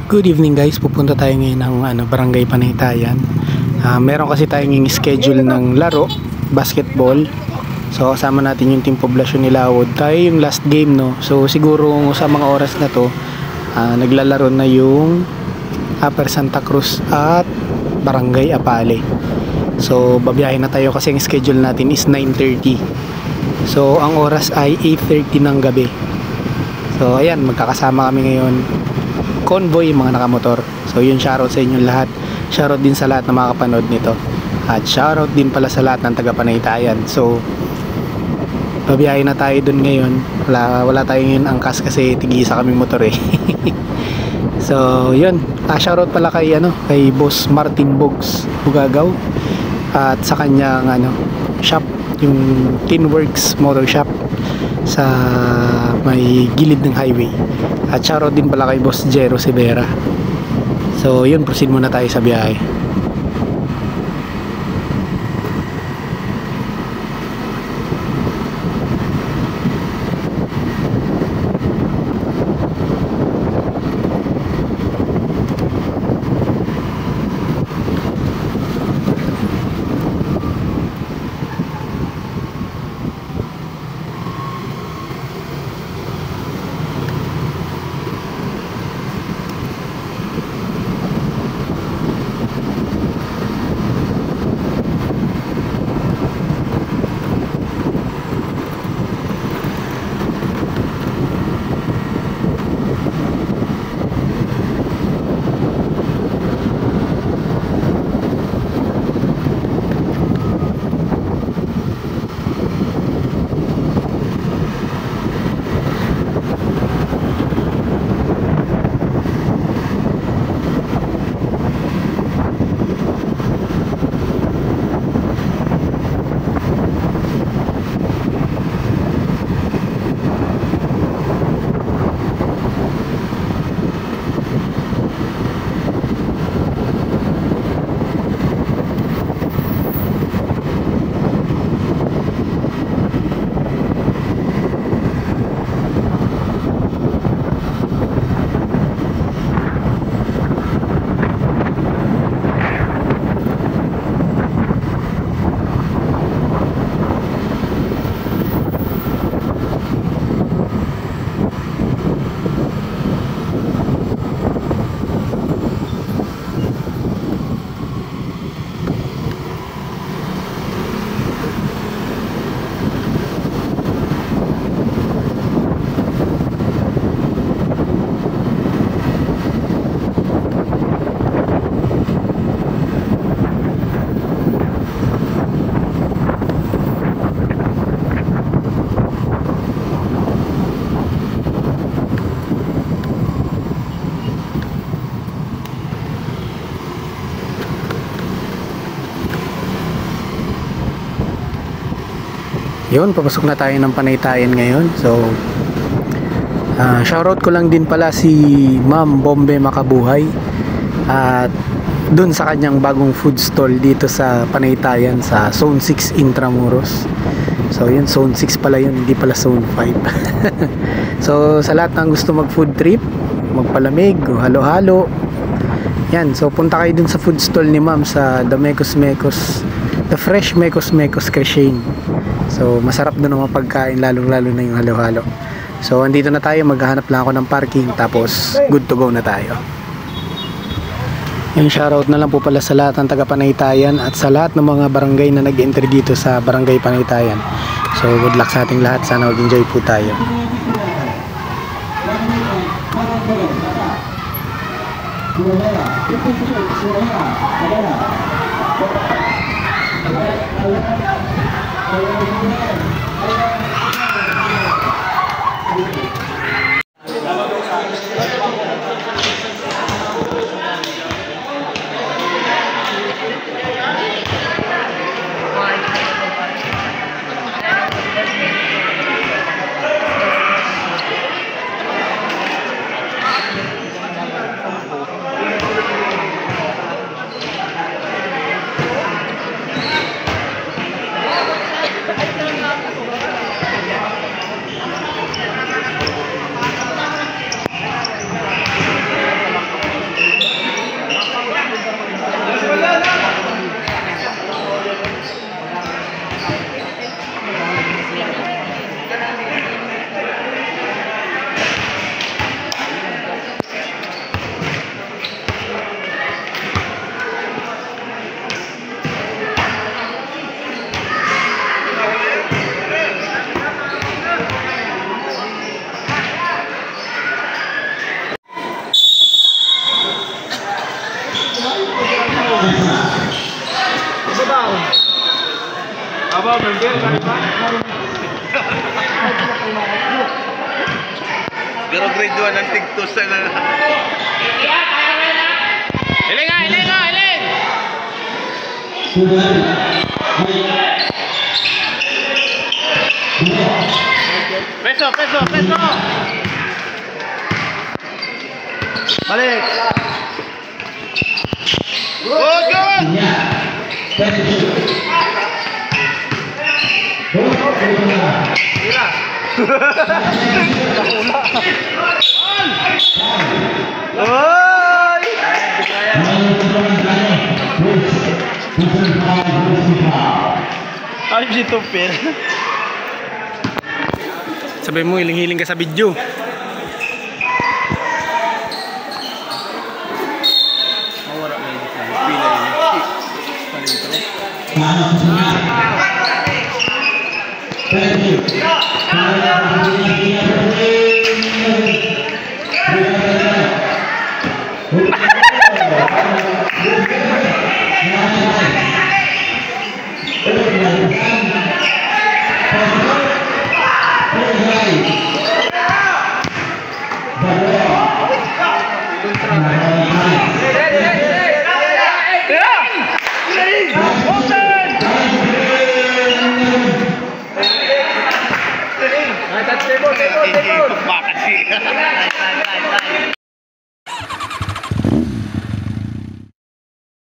Good evening guys, pupunta tayo ngayon ng Barangay Panaytayan. Meron kasi tayong schedule ng laro, basketball. So kasama natin yung team poblasyon ni Lawod. Tayo yung last game, no. So siguro sa mga oras na to, naglalaro na yung Upper Santa Cruz at Barangay Apale. So babiyahin na tayo kasi ang schedule natin is 9:30. So ang oras ay 8:30 ng gabi. So ayan, magkakasama kami ngayon, convoy, mga nakamotor. So yun, shoutout sa inyo lahat. Shoutout din sa lahat na makakapanood nito. At shoutout din pala sa lahat ng taga Panaytayan. So babiyahin na tayo dun ngayon. Wala tayong yun angkas kasi tig-isa kami motor eh. So yun, shoutout pala kay Boss Martin Bugagaw at sa kanyang shop, yung Tinworks Motor Shop sa may gilid ng highway. At shoutout din pala kay Boss Jero Severa. So yun, proceed muna tayo sa biyahe. Yun, papasok na tayo ng Panaytayan ngayon. So shoutout ko lang din pala si Ma'am Bombe Makabuhay at dun sa kanyang bagong food stall dito sa Panaytayan sa Zone 6 Intramuros. So yun, Zone 6 pala yun, hindi pala Zone 5. So sa lahat ng gusto mag food trip, magpalamig o halo-halo, yan, so punta kayo dun sa food stall ni Ma'am sa The Fresh Mekos Crescent. So masarap doon ang mga pagkain, lalo na yung halo-halo. So andito na tayo, maghahanap lang ako ng parking, tapos good to go na tayo. Yung shoutout na lang po pala sa lahat ng taga Panaytayan at sa lahat ng mga barangay na nag-enter dito sa Barangay Panaytayan. So good luck sa ating lahat, sana mag-enjoy po tayo. Pero grade 1 ang tigtos na lang. Hiling! Peso! Balik! Good! Oy! Ay, si Tupir. Sabi mo, hiling-hiling ka sa video. Mawala na yun sa pila yun. Bakit siya?